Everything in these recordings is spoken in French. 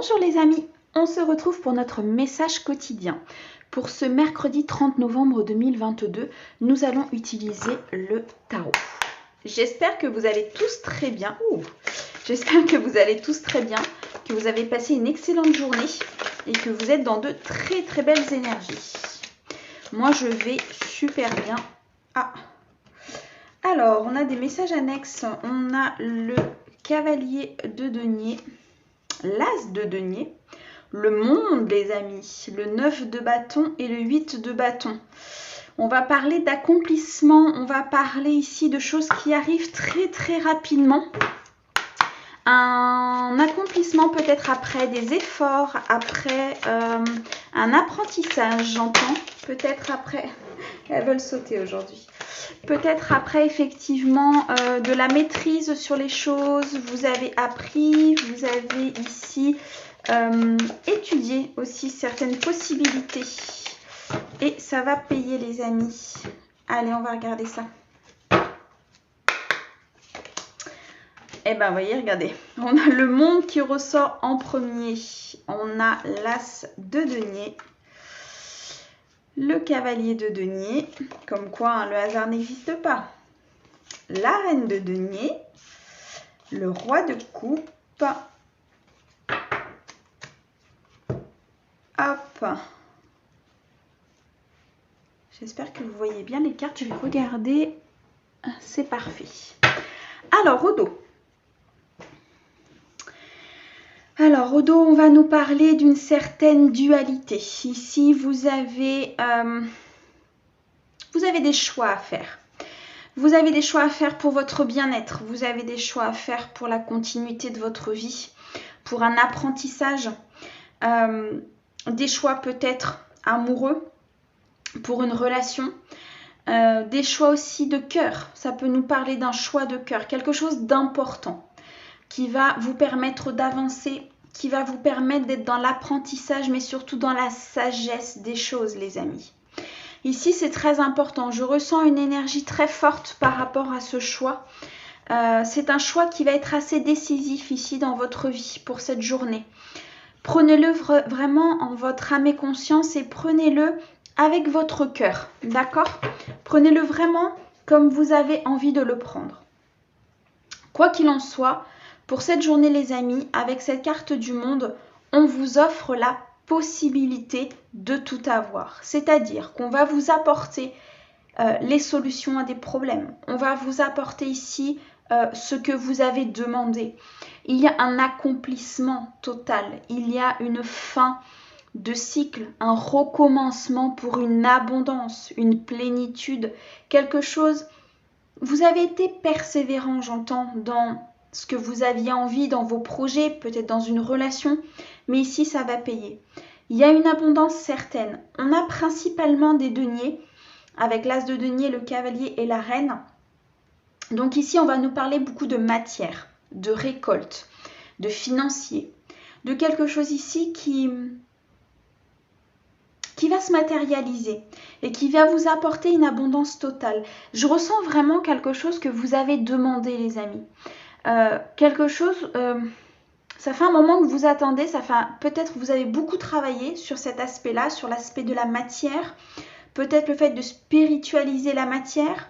Bonjour les amis, on se retrouve pour notre message quotidien. Pour ce mercredi 30 novembre 2022, nous allons utiliser le tarot. J'espère que vous allez tous très bien. J'espère que vous allez tous très bien, que vous avez passé une excellente journée et que vous êtes dans de très très belles énergies. Moi je vais super bien. Alors, on a des messages annexes. On a le cavalier de denier, l'as de denier, le monde les amis, le 9 de bâton et le 8 de bâton. On va parler d'accomplissement, on va parler ici de choses qui arrivent très très rapidement. Un accomplissement peut-être après des efforts, après un apprentissage, j'entends. Peut-être après, elles veulent sauter aujourd'hui. Peut-être après effectivement de la maîtrise sur les choses, vous avez appris, vous avez ici étudié aussi certaines possibilités. Et ça va payer les amis. Allez, on va regarder ça. Eh bien, vous voyez, regardez. On a le monde qui ressort en premier. On a l'as de denier. Le cavalier de denier. Comme quoi, hein, le hasard n'existe pas. La reine de denier. Le roi de coupe. Hop. J'espère que vous voyez bien les cartes. Je vais regarder. C'est parfait. Alors, au dos. Alors, au dos, on va nous parler d'une certaine dualité. Ici, vous avez des choix à faire. Vous avez des choix à faire pour votre bien-être. Vous avez des choix à faire pour la continuité de votre vie, pour un apprentissage. Des choix peut-être amoureux, pour une relation. Des choix aussi de cœur. Ça peut nous parler d'un choix de cœur, quelque chose d'important qui va vous permettre d'avancer, qui va vous permettre d'être dans l'apprentissage, mais surtout dans la sagesse des choses, les amis. Ici, c'est très important. Je ressens une énergie très forte par rapport à ce choix. C'est un choix qui va être assez décisif ici dans votre vie pour cette journée. Prenez-le vraiment en votre âme et conscience et prenez-le avec votre cœur, d'accord? Prenez-le vraiment comme vous avez envie de le prendre. Quoi qu'il en soit, pour cette journée les amis, avec cette carte du monde, on vous offre la possibilité de tout avoir. C'est-à-dire qu'on va vous apporter les solutions à des problèmes. On va vous apporter ici ce que vous avez demandé. Il y a un accomplissement total. Il y a une fin de cycle, un recommencement pour une abondance, une plénitude, quelque chose. Vous avez été persévérant, j'entends, dans ce que vous aviez envie, dans vos projets, peut-être dans une relation, mais ici, ça va payer. Il y a une abondance certaine. On a principalement des deniers, avec l'as de denier, le cavalier et la reine. Donc ici, on va nous parler beaucoup de matière, de récolte, de financier, de quelque chose ici qui va se matérialiser et qui va vous apporter une abondance totale. Je ressens vraiment quelque chose que vous avez demandé, les amis. Quelque chose, ça fait un moment que vous attendez, peut-être vous avez beaucoup travaillé sur cet aspect-là, sur l'aspect de la matière, peut-être le fait de spiritualiser la matière,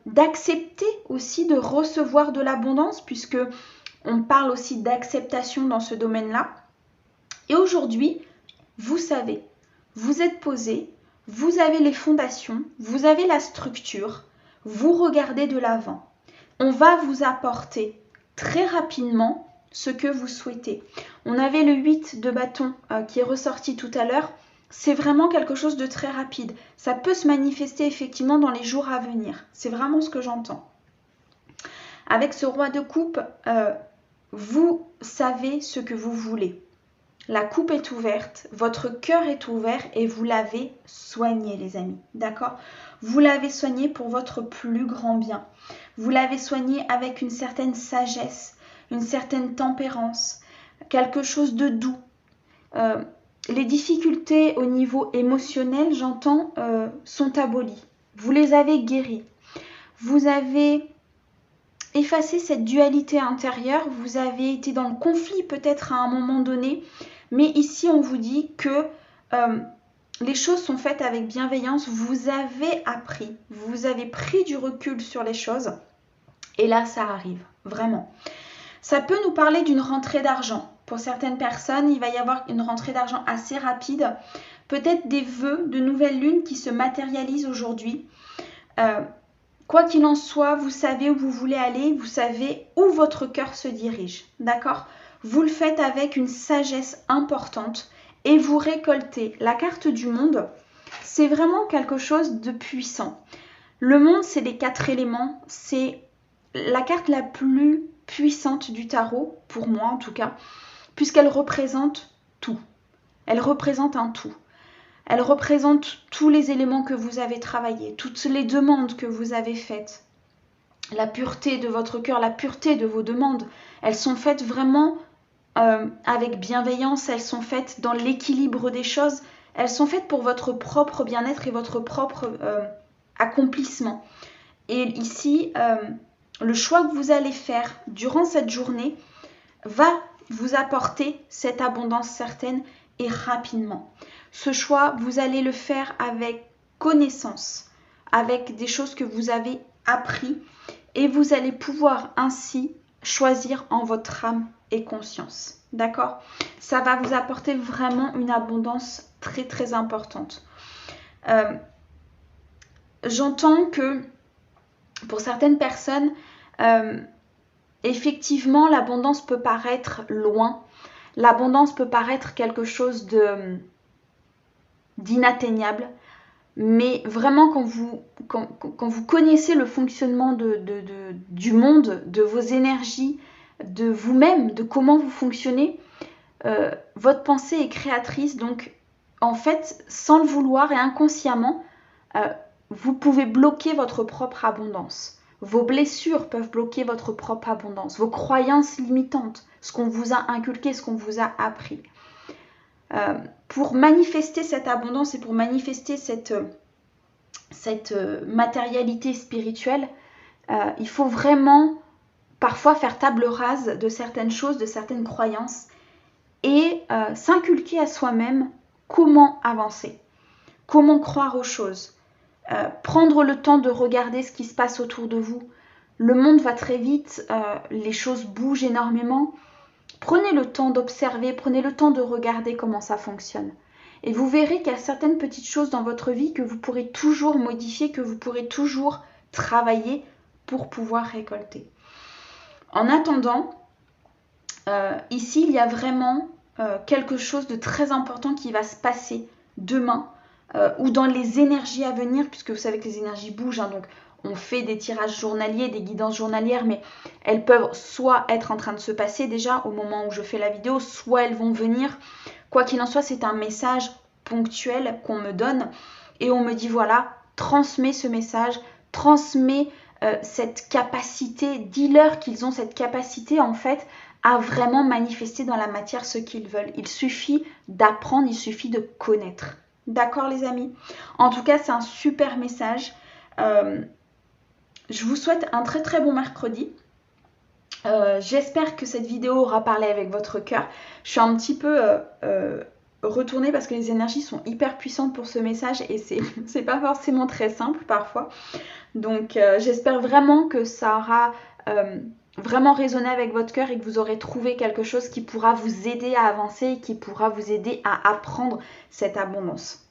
d'accepter aussi de recevoir de l'abondance, puisque on parle aussi d'acceptation dans ce domaine-là. Et aujourd'hui, vous savez, vous êtes posé, vous avez les fondations, vous avez la structure, vous regardez de l'avant. On va vous apporter très rapidement ce que vous souhaitez. On avait le 8 de bâton qui est ressorti tout à l'heure. C'est vraiment quelque chose de très rapide. Ça peut se manifester effectivement dans les jours à venir. C'est vraiment ce que j'entends. Avec ce roi de coupe, vous savez ce que vous voulez. La coupe est ouverte, votre cœur est ouvert et vous l'avez soigné, les amis. D'accord? Vous l'avez soigné pour votre plus grand bien. Vous l'avez soigné avec une certaine sagesse, une certaine tempérance, quelque chose de doux. Les difficultés au niveau émotionnel, j'entends, sont abolies. Vous les avez guéries. Vous avez effacer cette dualité intérieure. Vous avez été dans le conflit peut-être à un moment donné, mais ici on vous dit que les choses sont faites avec bienveillance. Vous avez appris, vous avez pris du recul sur les choses et là ça arrive, vraiment. Ça peut nous parler d'une rentrée d'argent. Pour certaines personnes, il va y avoir une rentrée d'argent assez rapide. Peut-être des vœux de nouvelle lune qui se matérialisent aujourd'hui. Quoi qu'il en soit, vous savez où vous voulez aller, vous savez où votre cœur se dirige. D'accord ? Vous le faites avec une sagesse importante et vous récoltez. La carte du monde, c'est vraiment quelque chose de puissant. Le monde, c'est les 4 éléments. C'est la carte la plus puissante du tarot, pour moi en tout cas, puisqu'elle représente tout. Elle représente un tout. Elle représente tous les éléments que vous avez travaillés, toutes les demandes que vous avez faites. La pureté de votre cœur, la pureté de vos demandes, elles sont faites vraiment avec bienveillance, elles sont faites dans l'équilibre des choses, elles sont faites pour votre propre bien-être et votre propre accomplissement. Et ici, le choix que vous allez faire durant cette journée va vous apporter cette abondance certaine et rapidement. Ce choix, vous allez le faire avec connaissance, avec des choses que vous avez appris et vous allez pouvoir ainsi choisir en votre âme et conscience. D'accord ? Ça va vous apporter vraiment une abondance très très importante. J'entends que pour certaines personnes, effectivement, l'abondance peut paraître loin. L'abondance peut paraître quelque chose d'inatteignable. Mais vraiment, quand vous connaissez le fonctionnement du monde, de vos énergies, de vous-même, de comment vous fonctionnez, votre pensée est créatrice. Donc, en fait, sans le vouloir et inconsciemment, vous pouvez bloquer votre propre abondance. Vos blessures peuvent bloquer votre propre abondance. Vos croyances limitantes, ce qu'on vous a inculqué, ce qu'on vous a appris. Pour manifester cette abondance et pour manifester cette matérialité spirituelle, il faut vraiment parfois faire table rase de certaines choses, de certaines croyances et s'inculquer à soi-même comment avancer, comment croire aux choses, prendre le temps de regarder ce qui se passe autour de vous. Le monde va très vite, les choses bougent énormément. Prenez le temps d'observer, prenez le temps de regarder comment ça fonctionne. Et vous verrez qu'il y a certaines petites choses dans votre vie que vous pourrez toujours modifier, que vous pourrez toujours travailler pour pouvoir récolter. En attendant, ici, il y a vraiment quelque chose de très important qui va se passer demain ou dans les énergies à venir, puisque vous savez que les énergies bougent, hein, donc on fait des tirages journaliers, des guidances journalières, mais elles peuvent soit être en train de se passer déjà au moment où je fais la vidéo, soit elles vont venir. Quoi qu'il en soit, c'est un message ponctuel qu'on me donne et on me dit voilà, transmets ce message, transmets cette capacité, dis-leur qu'ils ont cette capacité en fait à vraiment manifester dans la matière ce qu'ils veulent. Il suffit d'apprendre, il suffit de connaître. D'accord les amis ? En tout cas, c'est un super message. Je vous souhaite un très très bon mercredi. J'espère que cette vidéo aura parlé avec votre cœur. Je suis un petit peu retournée parce que les énergies sont hyper puissantes pour ce message et c'est pas forcément très simple parfois. Donc j'espère vraiment que ça aura vraiment résonné avec votre cœur et que vous aurez trouvé quelque chose qui pourra vous aider à avancer et qui pourra vous aider à apprendre cette abondance.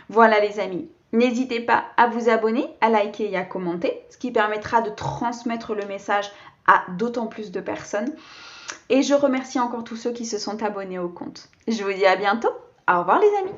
Voilà les amis. N'hésitez pas à vous abonner, à liker et à commenter, ce qui permettra de transmettre le message à d'autant plus de personnes. Et je remercie encore tous ceux qui se sont abonnés au compte. Je vous dis à bientôt. Au revoir les amis.